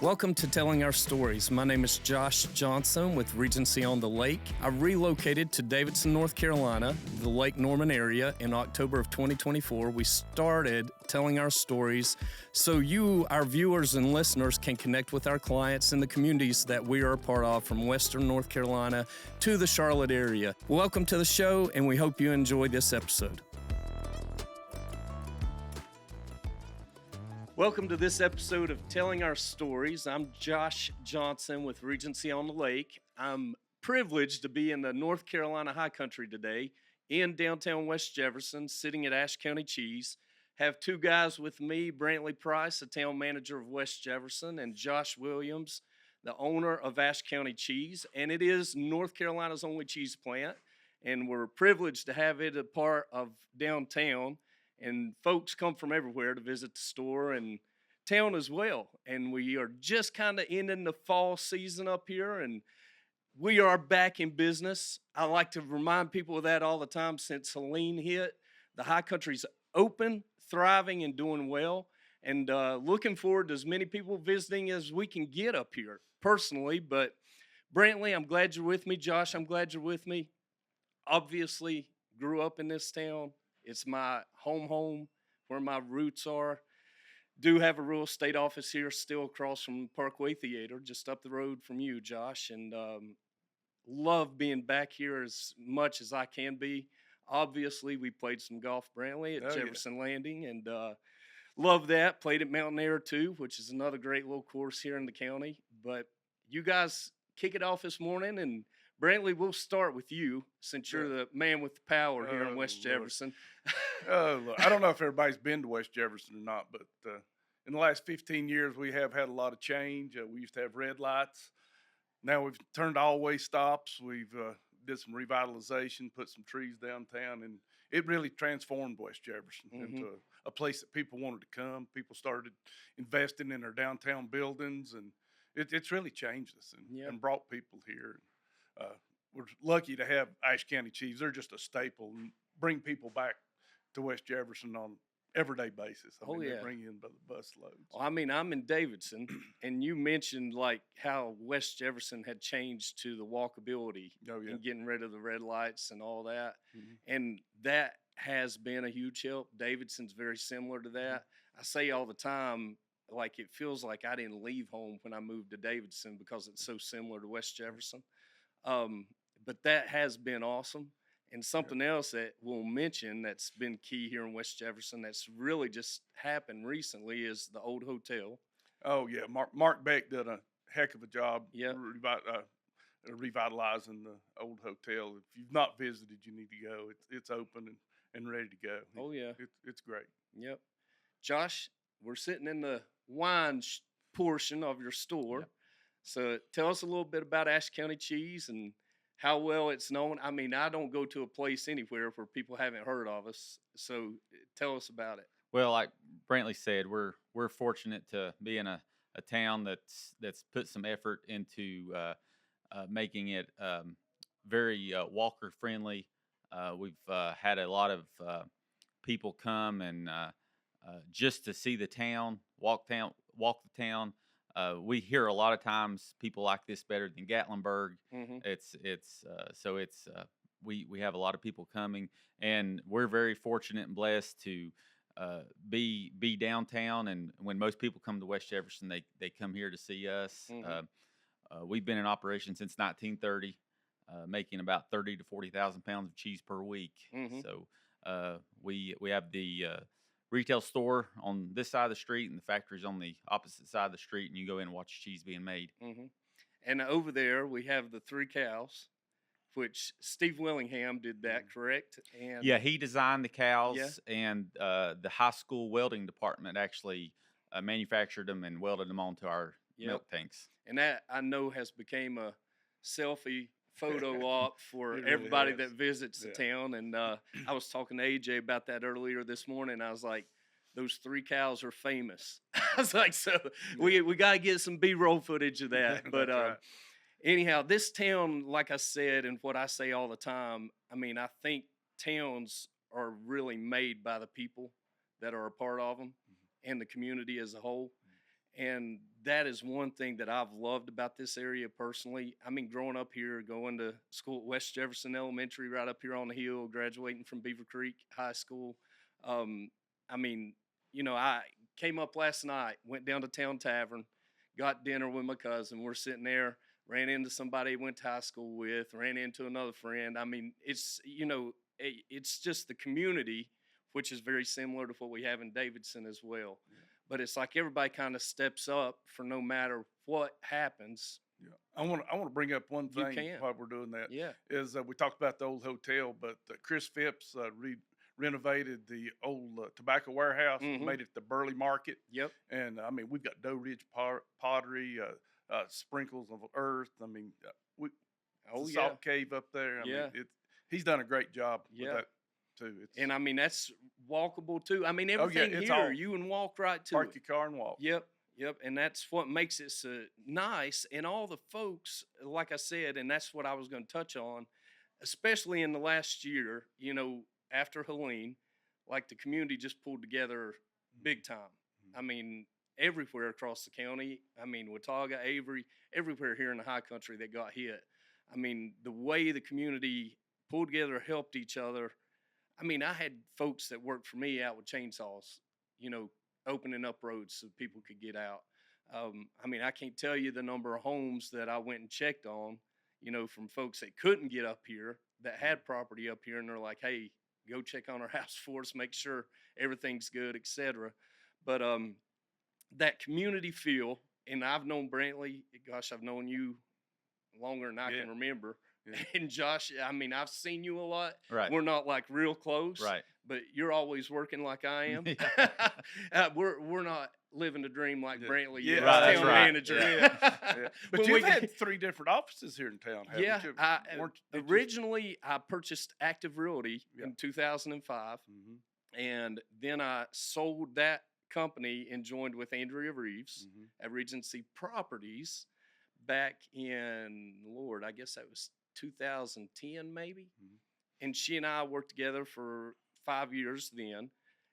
Welcome to Telling Our Stories. My name is Josh Johnson with Regency on the Lake. I relocated to Davidson, North Carolina, the Lake Norman area, in October of 2024. We started telling our stories so you, our viewers and listeners, can connect with our clients in the communities that we are a part of, from Western North Carolina to the Charlotte area. Welcome to the show, and we hope you enjoy this episode. Welcome to this episode of Telling Our Stories. I'm Josh Johnson with Regency on the Lake. I'm privileged to be in the North Carolina high country today in downtown West Jefferson, sitting at Ashe County Cheese. Have two guys with me, Brantley Price, the town manager of West Jefferson, and Josh Williams, the owner of Ashe County Cheese. And it is North Carolina's only cheese plant, and we're privileged to have it a part of downtown. And folks come from everywhere to visit the store and town as well. And we are just kind of ending the fall season up here, and we are back in business. I like to remind people of that all the time. Since Helene hit, the high country's open, thriving, and doing well. And looking forward to as many people visiting as we can get up here personally. But Brantley, I'm glad you're with me. Josh, I'm glad you're with me. Obviously, grew up in this town. It's my home, where my roots are. Do have a real estate office here still across from Parkway Theater, just up the road from you, Josh. And love being back here as much as I can be. Obviously, we played some golf, Brantley, at Jefferson Landing. And love that. Played at Mountain Air, too, which is another great little course here in the county. But you guys kick it off this morning, and Brantley, we'll start with you since you're the man with the power here in West Jefferson. Look, I don't know if everybody's been to West Jefferson or not, but in the last 15 years, we have had a lot of change. We used to have red lights. Now we've turned to all-way stops. We've did some revitalization, put some trees downtown, and it really transformed West Jefferson into a place that people wanted to come. People started investing in their downtown buildings, and it's really changed us and brought people here. We're lucky to have Ashe County Cheese. They're just a staple and bring people back to West Jefferson on everyday basis. I mean, they bring in by the bus loads. Well, I mean, I'm in Davidson, and you mentioned like how West Jefferson had changed to the walkability and getting rid of the red lights and all that. And that has been a huge help. Davidson's very similar to that. I say all the time, like, it feels like I didn't leave home when I moved to Davidson because it's so similar to West Jefferson. But that has been awesome. And something else that we'll mention that's been key here in West Jefferson that's really just happened recently is the old hotel. Oh, yeah. Mark Beck did a heck of a job revitalizing the old hotel. If you've not visited, you need to go. It's open and ready to go. Oh, yeah. It's great. Yep. Josh, we're sitting in the wine portion of your store. Yep. So tell us a little bit about Ashe County Cheese and how well it's known. I mean, I don't go to a place anywhere where people haven't heard of us. So tell us about it. Well, like Brantley said, we're fortunate to be in a town that's put some effort into making it very walker friendly. We've had a lot of people come and just to see the town, walk the town. We hear a lot of times people like this better than Gatlinburg. We have a lot of people coming, and we're very fortunate and blessed to be downtown. And when most people come to West Jefferson, they come here to see us. We've been in operation since 1930, making about 30 to 40,000 pounds of cheese per week. So we have the retail store on this side of the street, and the factory's on the opposite side of the street, and you go in and watch cheese being made. And over there, we have the 3 cows, which Steve Willingham did that, correct? And yeah, he designed the cows, and the high school welding department actually manufactured them and welded them onto our milk tanks. And that, I know, has become a selfie photo op for everybody that visits the town. And I was talking to AJ about that earlier this morning. I was like, those 3 cows are famous. I was like, so we got to get some B-roll footage of that. But anyhow, this town, like I said, and what I say all the time, I mean, I think towns are really made by the people that are a part of them and the community as a whole. And that is one thing that I've loved about this area personally. I mean, growing up here, going to school at West Jefferson Elementary, right up here on the hill, graduating from Beaver Creek High School. Um, I mean, I came up last night, went down to Town Tavern, got dinner with my cousin. We're sitting there, ran into somebody I went to high school with, ran into another friend. I mean, it's just the community, which is very similar to what we have in Davidson as well. Yeah. But it's like everybody kind of steps up for no matter what happens. Yeah. I want to bring up one You thing can. while we're doing that. Yeah. Is we talked about the old hotel, but Chris Phipps renovated the old tobacco warehouse, Mhm. made it the Burley Market. Yep. And I mean, we've got Doe Ridge pottery, sprinkles of earth. I mean, Oh, the yeah. salt cave up there. I Yeah. mean, he's done a great job Yeah. with that too. And I mean, that's walkable too. I mean, Oh, yeah, everything it's here, all- you can walk right to park it. your car and walk. Yep. Yep. And that's what makes it so nice. And all the folks, like I said, and that's what I was going to touch on, especially in the last year, after Helene, like the community just pulled together big time. I mean, everywhere across the county. I mean, Watauga, Avery, everywhere here in the high country that got hit. I mean, the way the community pulled together, helped each other. I mean, I had folks that worked for me out with chainsaws, opening up roads so people could get out. I mean, I can't tell you the number of homes that I went and checked on, from folks that couldn't get up here, that had property up here, and they're like, hey, go check on our house for us, make sure everything's good, etc. But that community feel, and I've known Brantley, gosh, I've known you longer than I Yeah. can remember. Yeah. And Josh, I mean, I've seen you a lot. Right. We're not like real close, Right. but you're always working like I am. We're not living the dream like Yeah. Brantley Yeah, is, right, that's town right. manager. Yeah. Yeah. But When you've we- had 3 different offices here in town, haven't yeah, you? Did you- originally I purchased Active Realty Yeah. in 2005, Mhm. and then I sold that company and joined with Andrea Reeves Mhm. at Regency Properties back in, Lord, I guess that was 2010 maybe. Mhm. And she and I worked together for 5 years then.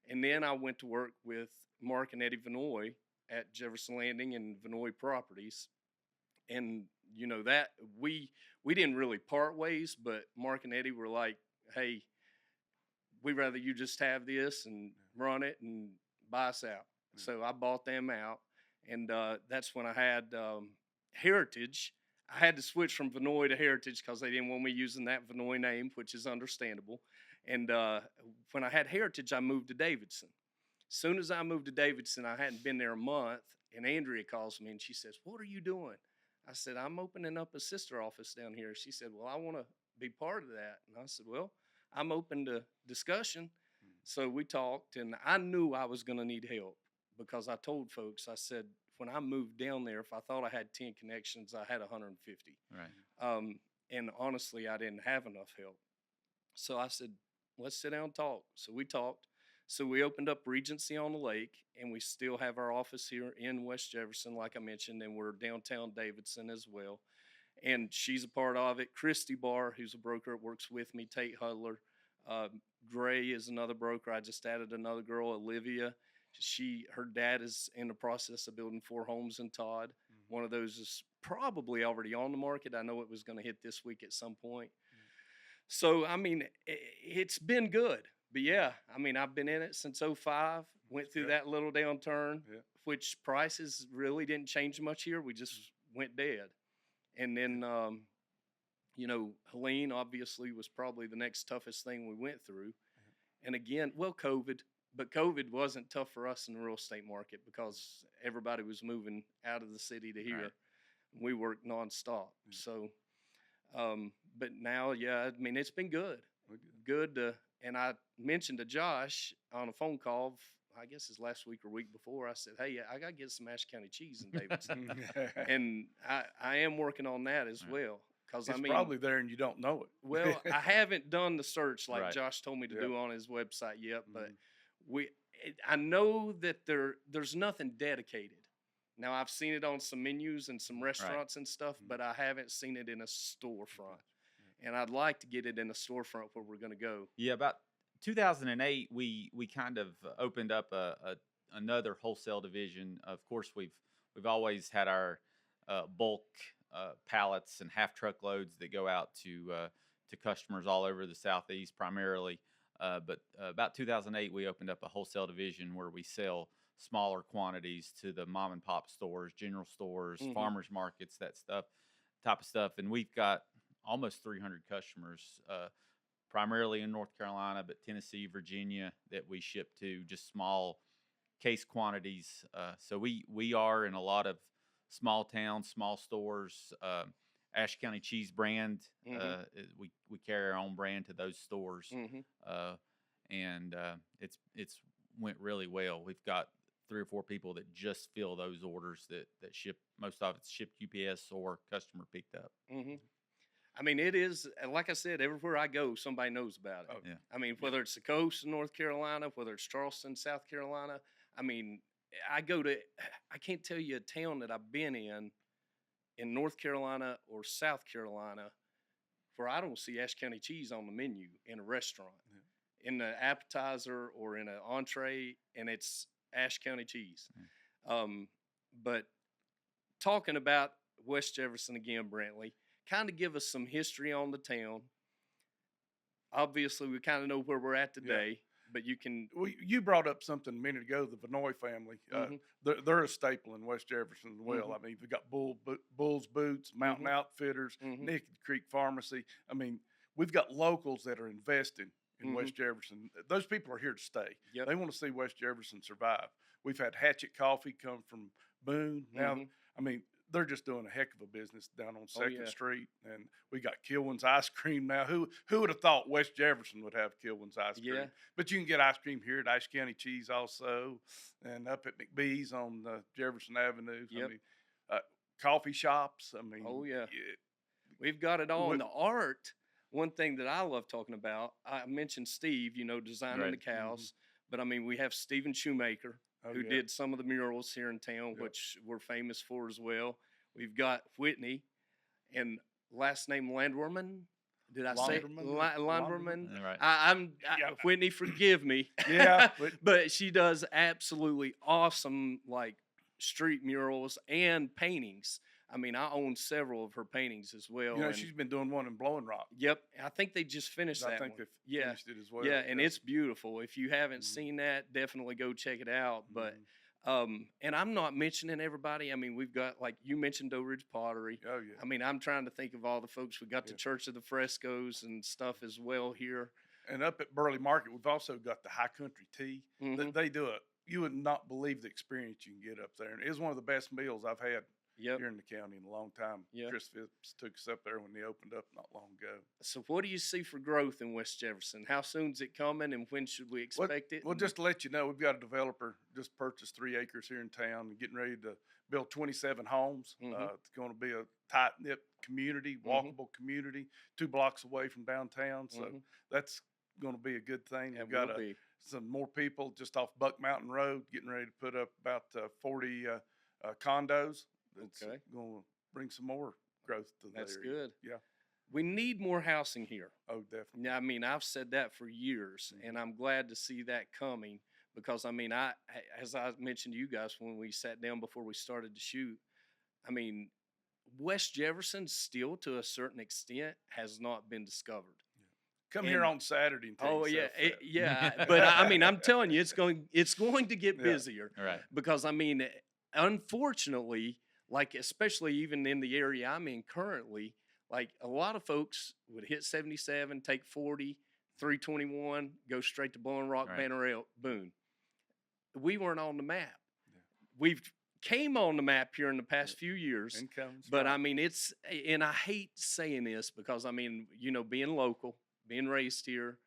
And then I went to work with Mark and Eddie Vanoy at Jefferson Landing and Vanoy Properties. And that we didn't really part ways, but Mark and Eddie were like, hey, we'd rather you just have this and run it and buy us out. Yeah. So I bought them out, and that's when I had Heritage. I had to switch from Vanoy to Heritage because they didn't want me using that Vanoy name, which is understandable. And when I had Heritage, I moved to Davidson. As soon as I moved to Davidson, I hadn't been there a month, and Andrea calls me and she says, what are you doing? I said, I'm opening up a sister office down here. She said, well, I want to be part of that. And I said, well, I'm open to discussion. So we talked, and I knew I was going to need help because I told folks, I said, when I moved down there, if I thought I had 10 connections, I had 150. Right. And honestly, I didn't have enough help. So I said, let's sit down and talk. So we talked. So we opened up Regency on the Lake, and we still have our office here in West Jefferson, like I mentioned, and we're downtown Davidson as well. And she's a part of it. Christy Barr, who's a broker that works with me, Tate Hudler. Gray is another broker. I just added another girl, Olivia. Her dad is in the process of building 4 homes in Todd. Mhm. One of those is probably already on the market. I know it was going to hit this week at some point. So, I mean, it's been good. But yeah, I mean, I've been in it since 05, went through Yeah. that little downturn, Yeah. which prices really didn't change much here. We just went dead. And then, Helene obviously was probably the next toughest thing we went through. And again, well, COVID, but COVID wasn't tough for us in the real estate market because everybody was moving out of the city to here. Right. We worked nonstop. Yeah. So, but now, yeah, I mean, it's been good. We're good. Good. And I mentioned to Josh on a phone call, I guess it's last week or week before, I said, hey, I got to get some Ashe County cheese in Davidson. And I am working on that as Right. well. Because, It's I mean, probably there and you don't know it. well, I haven't done the search like Right. Josh told me to Yeah. do on his website yet, but Mhm. I know that there's nothing dedicated. Now, I've seen it on some menus and some restaurants and stuff, Mhm. but I haven't seen it in a storefront. And I'd like to get it in a storefront where we're going to go. Yeah, about 2008, we kind of opened up another wholesale division. Of course, we've always had our bulk pallets and half truckloads that go out to customers all over the Southeast primarily. But about 2008, we opened up a wholesale division where we sell smaller quantities to the mom and pop stores, general stores, farmers markets, that type of stuff. And we've got almost 300 customers, primarily in North Carolina, but Tennessee, Virginia, that we ship to, just small case quantities. So we are in a lot of small towns, small stores. Ashe County Cheese brand, we carry our own brand to those stores, and it's went really well. We've got 3 or 4 people that just fill those orders that ship. Most of it's shipped UPS or customer picked up. I mean, it is, like I said, everywhere I go, somebody knows about it. Oh, yeah. I mean, whether it's the coast of North Carolina, whether it's Charleston, South Carolina. I mean, I can't tell you a town that I've been in North Carolina or South Carolina where I don't see Ashe County Cheese on the menu in a restaurant, in the appetizer or in an entree, and it's Ashe County Cheese. But talking about West Jefferson again, Brantley, kind of give us some history on the town. Obviously, we kind of know where we're at today, but you can. You brought up something a minute ago, the Vinoy family. They're a staple in West Jefferson as well. I mean, we've got Bull's Boots, Mountain Outfitters, Naked Creek Pharmacy. I mean, we've got locals that are investing in West Jefferson. Those people are here to stay. They want to see West Jefferson survive. We've had Hatchet Coffee come from Boone. Now, I mean, they're just doing a heck of a business down on 2nd Street. And we got Kilwin's Ice Cream now. Who would have thought West Jefferson would have Kilwin's Ice Cream? But you can get ice cream here at Ashe County Cheese also, and up at McBee's on Jefferson Avenue. I mean, coffee shops. I mean, we've got it all. And the art, one thing that I love talking about, I mentioned Steve, designing the cows. But, I mean, we have Stephen Shoemaker, who did some of the murals here in town, which we're famous for as well. We've got Whitney, and last name Landwerman. Did I say Landwerman? Right. Whitney, forgive me. But she does absolutely awesome, like, street murals and paintings. I mean, I own several of her paintings as well. She's been doing one in Blowing Rock. Yep. I think they just finished that one. I think they finished it as well. Yeah, and it's beautiful. If you haven't seen that, definitely go check it out. But, and I'm not mentioning everybody. I mean, we've got, like you mentioned, Doe Ridge Pottery. Oh, yeah. I mean, I'm trying to think of all the folks. We got the Church of the Frescoes and stuff as well here. And up at Burley Market, we've also got the High Country Tea. They do it. You would not believe the experience you can get up there. And it is one of the best meals I've had here in the county in a long time. Chris Phipps took us up there when they opened up not long ago. So what do you see for growth in West Jefferson? How soon is it coming, and when should we expect it? Well, just to let you know, we've got a developer just purchased 3 acres here in town and getting ready to build 27 homes. It's going to be a tight-knit community, walkable community, 2 blocks away from downtown. So that's going to be a good thing. We've got some more people just off Buck Mountain Road getting ready to put up about 40 condos. It's going to bring some more growth to the area. That's good. Yeah. We need more housing here. Oh, definitely. I mean, I've said that for years, and I'm glad to see that coming because, I mean, as I mentioned to you guys when we sat down before we started to shoot, I mean, West Jefferson still, to a certain extent, has not been discovered. Come here on Saturday and take But I mean, I'm telling you, it's going to get busier. Right. Because, I mean, unfortunately, like, especially even in the area I'm in currently, like, a lot of folks would hit 77, take 40, 321, go straight to Blowing Rock, Banner Elk, Boone. We weren't on the map. We've came on the map here in the past few years. But, I mean, and I hate saying this because, I mean, being local, being raised here,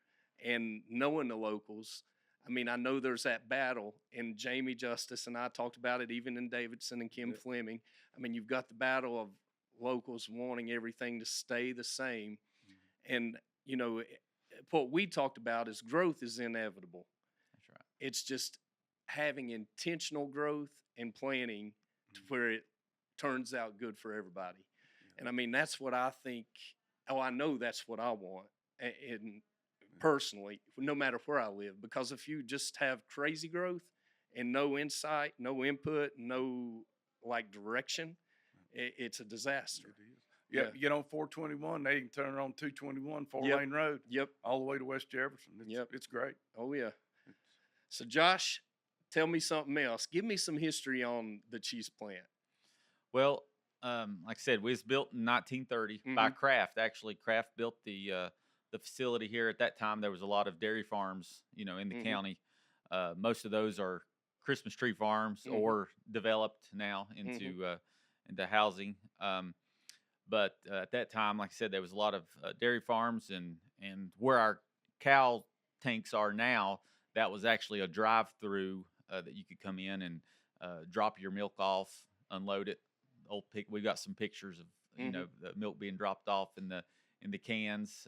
and knowing the locals, I mean, I know there's that battle, and Jamie Justice and I talked about it even in Davidson and Kim Fleming. I mean, you've got the battle of locals wanting everything to stay the same. And, what we talked about is growth is inevitable. That's right. It's just having intentional growth and planning to where it turns out good for everybody. And, I mean, that's what I think. I know that's what I want. And personally, no matter where I live, because if you just have crazy growth, and no insight, no input, no like direction, it's a disaster. It is. Yeah, you get on 421, they can turn on 221, Yep. lane road, Yep. all the way to West Jefferson. It's great. Oh yeah. So Josh, tell me something else. Give me some history on the cheese plant. Well, like I said, we was built in 1930 by Kraft. Actually, Kraft built the facility here. At that time, there was a lot of dairy farms, in the county. Most of those are Christmas tree farms or developed now into housing. But at that time, like I said, there was a lot of dairy farms, and where our cow tanks are now, that was actually a drive-through that you could come in and drop your milk off, unload it. We got some pictures of the milk being dropped off in the cans,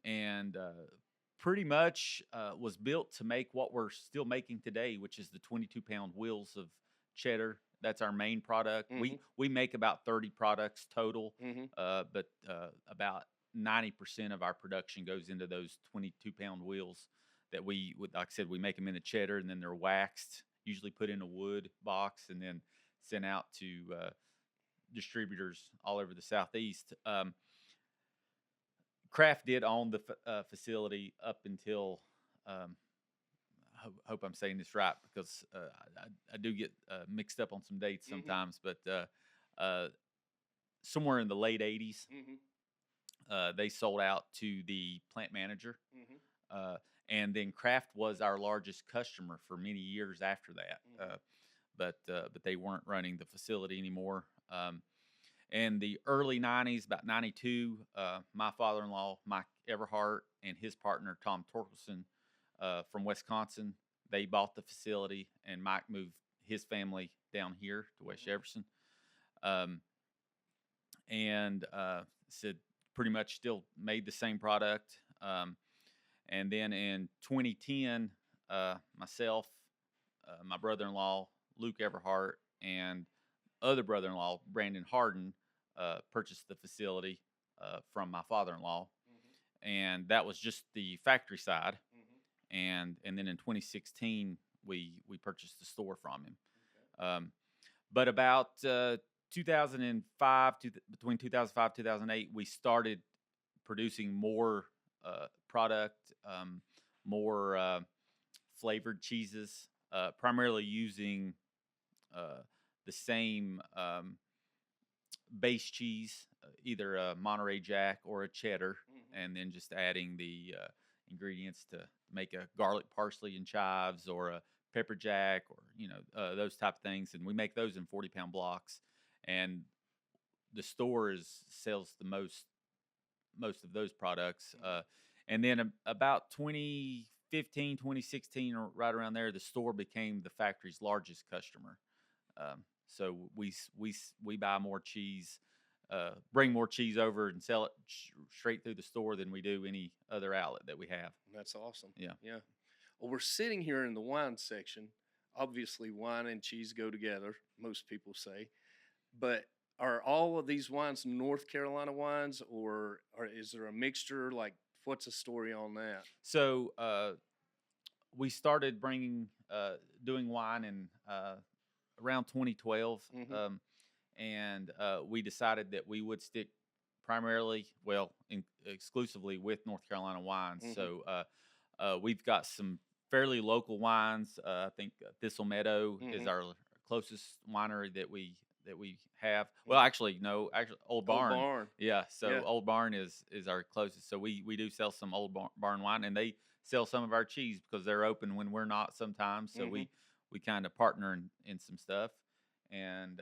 and pretty much was built to make what we're still making today, which is the 22-pound wheels of cheddar. That's our main product. We make about 30 products total, but about 90% of our production goes into those 22-pound wheels that like I said, we make them into cheddar, and then they're waxed, usually put in a wood box, and then sent out to distributors all over the Southeast. Kraft did own the facility up until, hope I'm saying this right, because I do get mixed up on some dates sometimes, but somewhere in the late 80s, they sold out to the plant manager. And then Kraft was our largest customer for many years after that. But they weren't running the facility anymore. In the early 90s, about 92, my father-in-law, Mike Everhart, and his partner, Tom Torkelson, from Wisconsin, they bought the facility, and Mike moved his family down here to West Jefferson. And said pretty much still made the same product. And then in 2010, myself, my brother-in-law, Luke Everhart, and other brother-in-law, Brandon Harden, purchased the facility from my father-in-law. And that was just the factory side. And then in 2016, we purchased the store from him. But about 2005, between 2005 2008, we started producing more product, more flavored cheeses, primarily using the same base cheese, either a Monterey Jack or a cheddar, and then just adding the ingredients to make a garlic, parsley, and chives, or a pepper jack, or those type of things. And we make those in 40-pound blocks. And the store sells the most of those products. And then about 2015, 2016, or right around there, the store became the factory's largest customer. So we buy more cheese, bring more cheese over, and sell it straight through the store than we do any other outlet that we have. That's awesome. Yeah. Well, we're sitting here in the wine section. Obviously, wine and cheese go together, most people say. But are all of these wines North Carolina wines, or is there a mixture? Like, what's the story on that? So we started doing wine in around 2012, and we decided that we would stick primarily, exclusively with North Carolina wines. So we've got some fairly local wines. I think Thistle Meadow is our closest winery that we have. Well, actually, no, Old Barn. Yeah, so Old Barn is our closest. So we do sell some Old Barn wine, and they sell some of our cheese because they're open when we're not sometimes. So we kind of partner in some stuff, and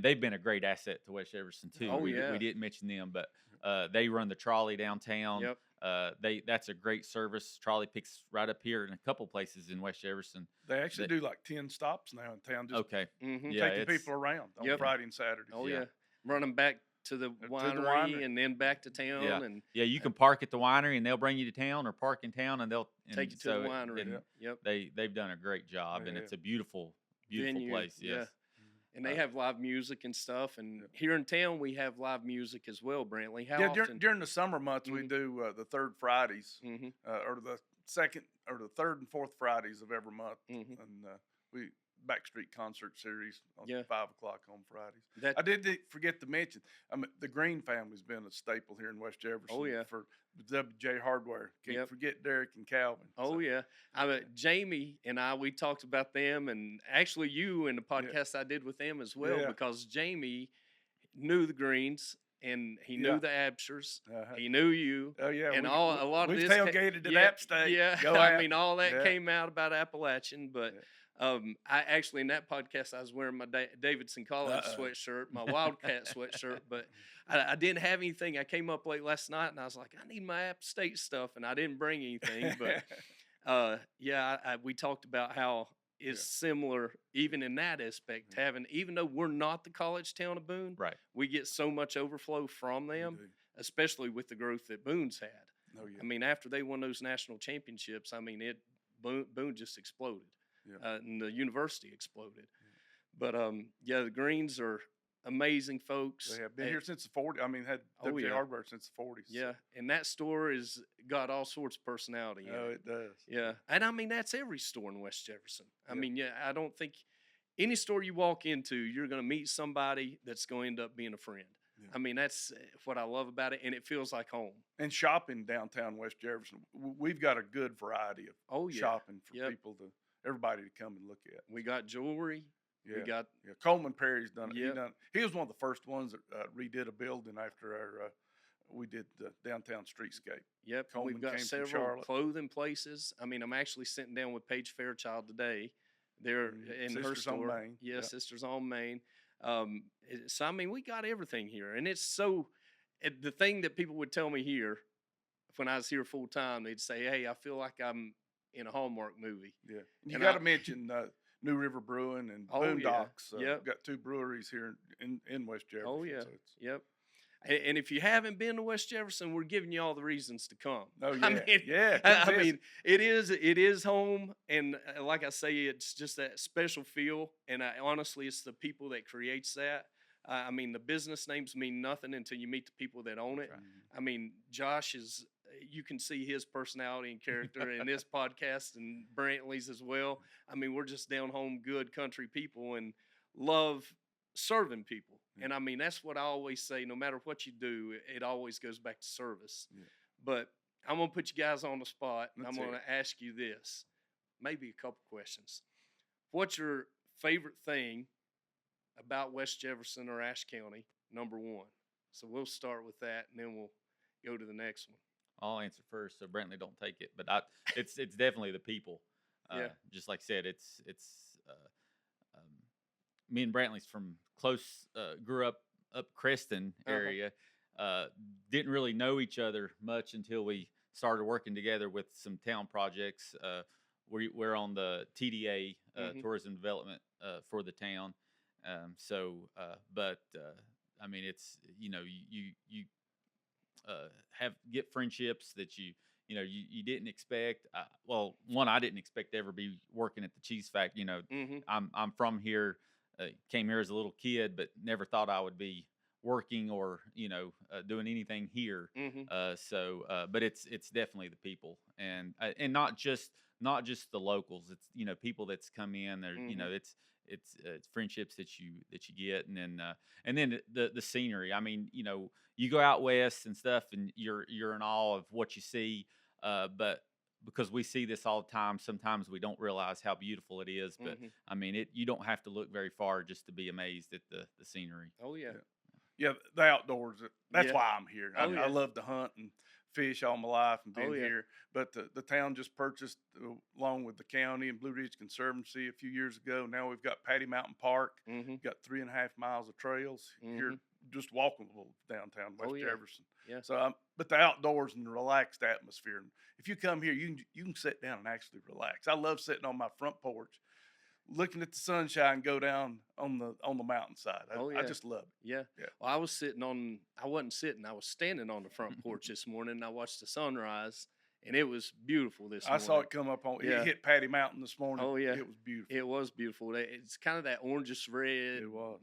they've been a great asset to West Jefferson too. We didn't mention them, but they run the trolley downtown. Yep. That's a great service. Trolley picks right up here in a couple places in West Jefferson. They actually do like 10 stops now in town. Just Yeah, taking people around on Friday and Saturday. Oh yeah. Run them back to the winery and then back to town. Yeah, and you can park at the winery and they'll bring you to town, or park in town and they'll take you to the winery. They've done a great job, and it's a beautiful venue, place. Yes. And they have live music and stuff. And here in town, we have live music as well, Brantley. How often? During the summer months, we do the third Fridays, or the second or the third and fourth Fridays of every month, Mm-hmm. and we Backstreet concert series on Yeah. 5 o'clock on Fridays. That I did forget to mention, the Green family's been a staple here in West Jefferson. Oh, yeah. For WJ Hardware. Can't Yep. forget Derek and Calvin. Oh So, yeah, Jamie and we talked about them, and actually you in the podcast I did with them as well, Yeah. because Jamie knew the Greens and he knew Yeah. the Abshers, uh-huh. he knew you, Oh yeah, and a lot of we've this tailgated at yeah, App State. Yeah, Go I App. mean all that Yeah. came out about Appalachian, but I actually in that podcast I was wearing my Davidson College sweatshirt, my Wildcat sweatshirt, but I didn't have anything. I came up late last night and I was like, I need my App State stuff, and I didn't bring anything, but we talked about how it's similar even in that aspect, having, even though we're not the college town of Boone, Right. we get so much overflow from them, especially with the growth that Boone's had. Oh yeah. I mean, after they won those national championships, I mean, Boone just exploded, and the university exploded. But the Greens are amazing folks. They have been here since the 40s. I mean, had WJ Hardware since the 40s. Yeah, and that store is got all sorts of personality. Oh, it does. Yeah, and I mean that's every store in West Jefferson. I mean, I don't think any store you walk into, you're going to meet somebody that's going to end up being a friend. Yeah. I mean, that's what I love about it, and it feels like home. And shopping downtown West Jefferson, we've got a good variety of shopping for everybody to come and look at. We got jewelry. Yeah. We got Coleman Perry's done it. He was one of the first ones that redid a building after we did the downtown streetscape. Yep. Coleman We've got several clothing places. I mean, I'm actually sitting down with Paige Fairchild today. They're in Sisters her store. On Main. Yeah, Sisters on Main. So I mean, we got everything here, and it's so. The thing that people would tell me here, when I was here full time, they'd say, "Hey, I feel like I'm in a Hallmark movie." Yeah, you got to mention New River Brewing and Boondocks. Yeah. We've got 2 breweries here in West Jefferson. Oh yeah, so yep. And if you haven't been to West Jefferson, we're giving you all the reasons to come. Oh yeah, I mean, it is home, and like I say, it's just that special feel. And honestly, it's the people that creates that. I mean, the business names mean nothing until you meet the people that own it. Right. I mean, Josh is. You can see his personality and character in this podcast, and Brantley's as well. I mean, we're just down home, good country people, and love serving people. Yeah. And I mean, that's what I always say. No matter what you do, it always goes back to service. Yeah. But I'm gonna put you guys on the spot, and I'm gonna ask you this, maybe a couple questions. What's your favorite thing about West Jefferson or Ashe County? Number one. So we'll start with that, and then we'll go to the next one. I'll answer first, so Brantley don't take it. But it's definitely the people. Just like I said, it's me and Brantley's from close. Grew up Creston area. Didn't really know each other much until we started working together with some town projects. We're on the TDA tourism development for the town. I mean, it's you get friendships that you didn't expect. One, I didn't expect to ever be working at the cheese factory. I'm from here, came here as a little kid, but never thought I would be working or doing anything here. But it's definitely the people, and not just the locals. It's people that's come in. There, it's friendships that you get, and then the scenery. I mean, you go out west and stuff, and you're in awe of what you see. But because we see this all the time, sometimes we don't realize how beautiful it is. But I mean, you don't have to look very far just to be amazed at the scenery. Oh yeah, yeah, the outdoors. That's why I'm here. I love to hunt and fish all my life and been here. But the town just purchased, along with the county and Blue Ridge Conservancy a few years ago. Now we've got Patty Mountain Park. Got 3.5 miles of trails here, just walkable downtown West Jefferson. Yeah. So, but the outdoors and the relaxed atmosphere. If you come here, you can sit down and actually relax. I love sitting on my front porch, looking at the sunshine go down on the mountainside. I just love it. Yeah. Well, I was standing on the front porch this morning, and I watched the sunrise, and it was beautiful this morning. I saw it come up on. It hit Patty Mountain this morning. Oh yeah, it was beautiful. It was beautiful. It's kind of that orangish red. It was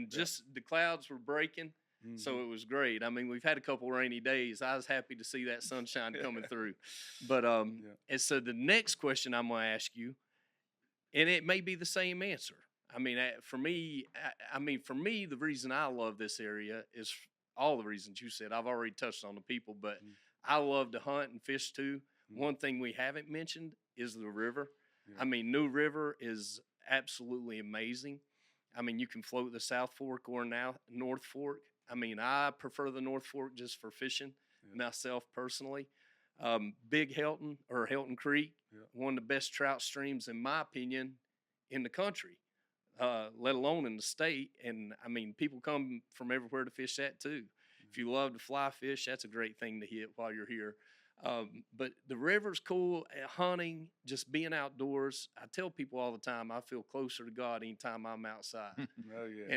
just the clouds were breaking. So it was great. I mean, we've had a couple rainy days. I was happy to see that sunshine coming through. But and so the next question I'm going to ask you, and it may be the same answer. I mean, for me, the reason I love this area is all the reasons you said. I've already touched on the people, but I love to hunt and fish too. One thing we haven't mentioned is the river. I mean, New River is absolutely amazing. I mean, you can float the South Fork or now North Fork. I mean, I prefer the North Fork just for fishing myself personally. Big Helton Creek, one of the best trout streams, in my opinion, in the country, let alone in the state. And, I mean, people come from everywhere to fish that too. If you love to fly fish, that's a great thing to hit while you're here. But the river's cool. Hunting, just being outdoors. I tell people all the time, I feel closer to God anytime I'm outside. Oh yeah.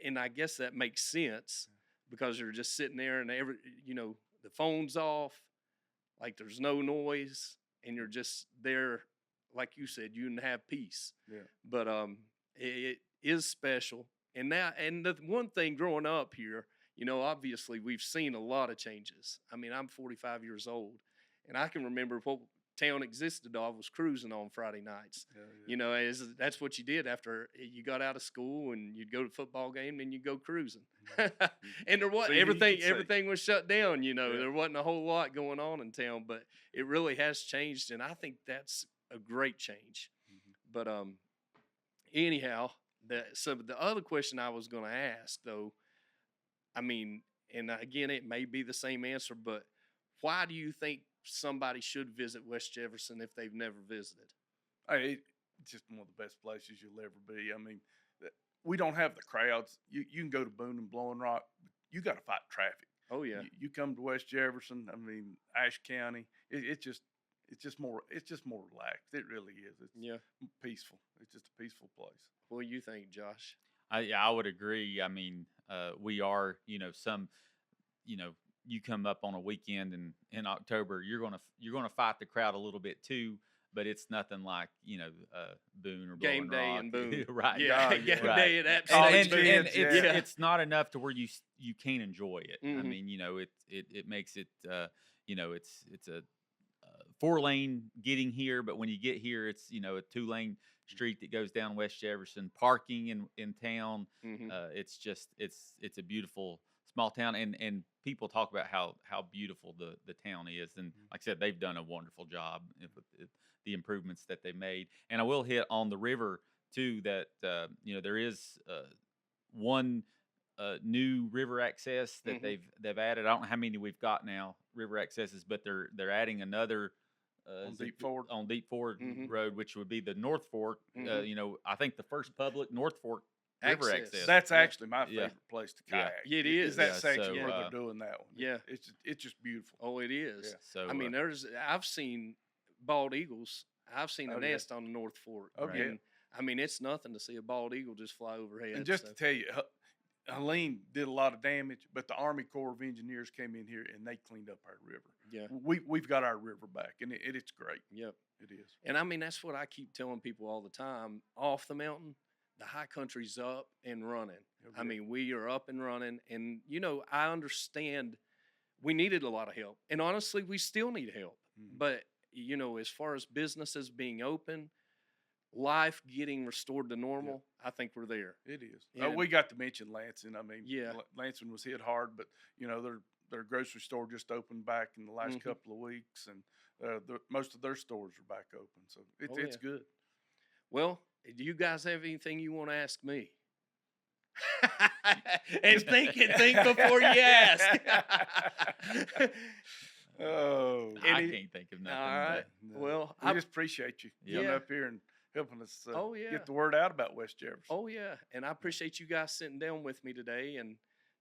And I guess that makes sense because you're just sitting there and the phone's off, like there's no noise, and you're just there, like you said, you can have peace. Yeah. But it is special. And the one thing growing up here, obviously we've seen a lot of changes. I mean, I'm 45 years old, and I can remember what town existed of was cruising on Friday nights. That's what you did after you got out of school, and you'd go to the football game, and you'd go cruising. And there wasn't everything was shut down. There wasn't a whole lot going on in town, but it really has changed, and I think that's a great change. But anyhow, so the other question I was going to ask though, I mean, and again, it may be the same answer, but why do you think somebody should visit West Jefferson if they've never visited? Hey, it's just one of the best places you'll ever be. I mean, we don't have the crowds. You can go to Boone and Blowing Rock, but you got to fight traffic. Oh yeah. You come to West Jefferson. I mean, Ashe County. It's just more relaxed. It really is. It's peaceful. It's just a peaceful place. What do you think, Josh? I would agree. I mean, we are, you come up on a weekend in October, you're gonna fight the crowd a little bit too, but it's nothing like Boone or Game Blowing day Rock. in Boone. Right? Yeah, Right. game Right. day at And absolutely. it's not enough to where you can't enjoy it. I mean, it makes it it's a 4-lane getting here, but when you get here, it's a 2-lane street that goes down West Jefferson. Parking in town, it's a beautiful small town, and people talk about how beautiful the town is, and like I said, they've done a wonderful job with the improvements that they made. And I will hit on the river too, that there is one new river access that they've added. I don't know how many we've got now, river accesses, but they're adding another on Deep Ford Road, which would be the North Fork. I think the first public North Fork river access. That's actually my favorite place to kayak. Yeah, it is. Is that section where they're doing that one? Yeah, it's just beautiful. Oh, it is. Yeah. So I mean, I've seen bald eagles. I've seen a nest on the North Fork. Okay. And, I mean, it's nothing to see a bald eagle just fly overhead. And just to tell you, Helene did a lot of damage, but the Army Corps of Engineers came in here and they cleaned up our river. Yeah. We've got our river back, and it's great. Yep. It is. And I mean, that's what I keep telling people all the time. Off the mountain, the high country's up and running. Okay. I mean, we are up and running. And, I understand we needed a lot of help. And honestly, we still need help. But, as far as businesses being open, life getting restored to normal, I think we're there. It is. We got to mention Lansing. I mean, Lansing was hit hard, but their grocery store just opened back in the last couple of weeks, and most of their stores are back open. So it's good. Well, do you guys have anything you want to ask me? And think before you ask. Oh, I can't think of nothing. All right. No. Well, I just appreciate you coming up here and helping us get the word out about West Jefferson. Oh, yeah. And I appreciate you guys sitting down with me today and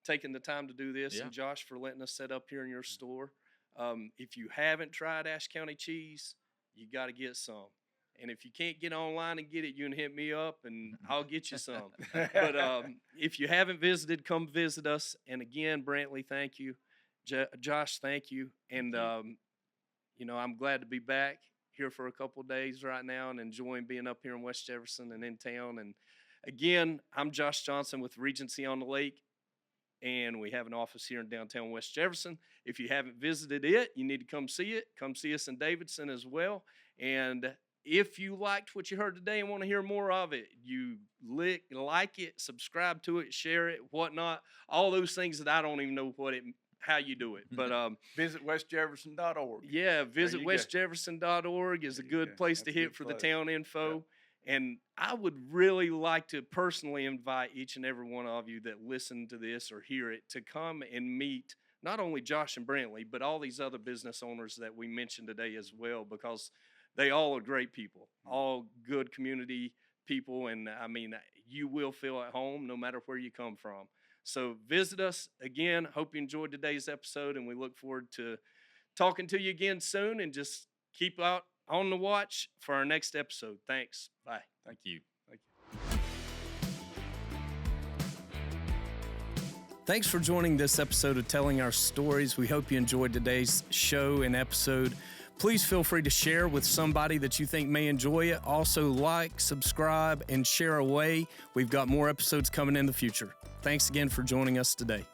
taking the time to do this. Yeah. And Josh, for letting us set up here in your store. If you haven't tried Ashe County Cheese, you got to get some. And if you can't get online and get it, you can hit me up and I'll get you some. But if you haven't visited, come visit us. And again, Brantley, thank you. Josh, thank you. And, I'm glad to be back here for a couple of days right now and enjoying being up here in West Jefferson and in town. And again, I'm Josh Johnson with Regency on the Lake. and we have an office here in downtown West Jefferson. If you haven't visited it, you need to come see it. Come see us in Davidson as well. And if you liked what you heard today and want to hear more of it, you like it, subscribe to it, share it, whatnot. All those things that I don't even know how you do it. But visit westjefferson.org. Yeah, visit westjefferson.org is a good place to hit for the town info. Yep. And I would really like to personally invite each and every one of you that listen to this or hear it to come and meet not only Josh and Brantley, but all these other business owners that we mentioned today as well, because they all are great people, all good community people. And I mean, you will feel at home no matter where you come from. So visit us again. Hope you enjoyed today's episode, and we look forward to talking to you again soon, and just keep out on the watch for our next episode. Thanks. Bye. Thank you. Thanks for joining this episode of Telling Our Stories. We hope you enjoyed today's show and episode. Please feel free to share with somebody that you think may enjoy it. Also, like, subscribe, and share away. We've got more episodes coming in the future. Thanks again for joining us today.